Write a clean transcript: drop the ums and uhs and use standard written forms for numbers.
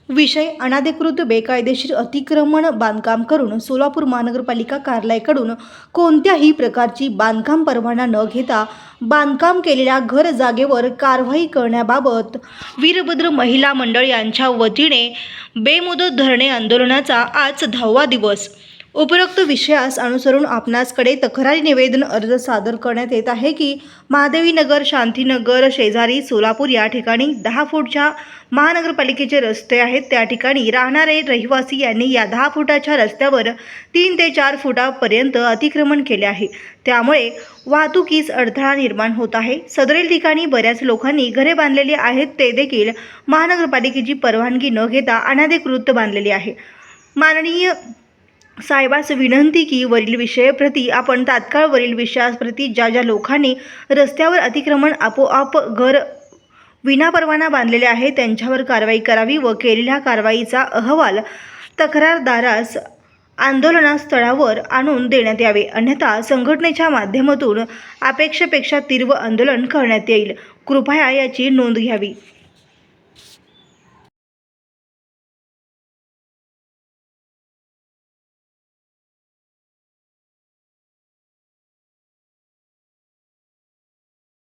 विषय अनधिकृत बेकायदेशीर अतिक्रमण बांधकाम करून सोलापूर महानगरपालिका कार्यालयाकडून कोणत्याही प्रकारची बांधकाम परवाना न घेता बांधकाम केलेल्या घर जागेवर कारवाई करण्याबाबत वीरभद्र महिला मंडळ यांच्या वतीने बेमुदत धरणे आंदोलनाचा आज 10वा दिवस। उपरोक्त विषयास अनुसरून आपणासकडे तक्रारी निवेदन अर्ज सादर करण्यात येत आहे की महादेवीनगर शांतीनगर शेजारी सोलापूर या ठिकाणी 10 फूटच्या महानगरपालिकेचे रस्ते आहेत। त्या ठिकाणी राहणारे रहिवासी यांनी या 10 फुटाच्या रस्त्यावर 3 ते 4 फुटापर्यंत अतिक्रमण केले आहे। त्यामुळे वाहतुकीस अडथळा निर्माण होत आहे। सदरील ठिकाणी बऱ्याच लोकांनी घरे बांधलेली आहेत, ते देखील महानगरपालिकेची परवानगी न घेता अनधिकृत बांधलेली आहे। माननीय साहेबास विनंती की वरील विषयाप्रती आपण तात्काळ वरील विषयाप्रती ज्या लोकांनी रस्त्यावर अतिक्रमण आपोआप घर विनापरवाना बांधलेले आहे त्यांच्यावर कारवाई करावी व केलेल्या कारवाईचा अहवाल तक्रारदारास आंदोलनस्थळावर आणून देण्यात यावे, अन्यथा संघटनेच्या माध्यमातून अपेक्षेपेक्षा तीव्र आंदोलन करण्यात येईल। कृपया याची नोंद घ्यावी।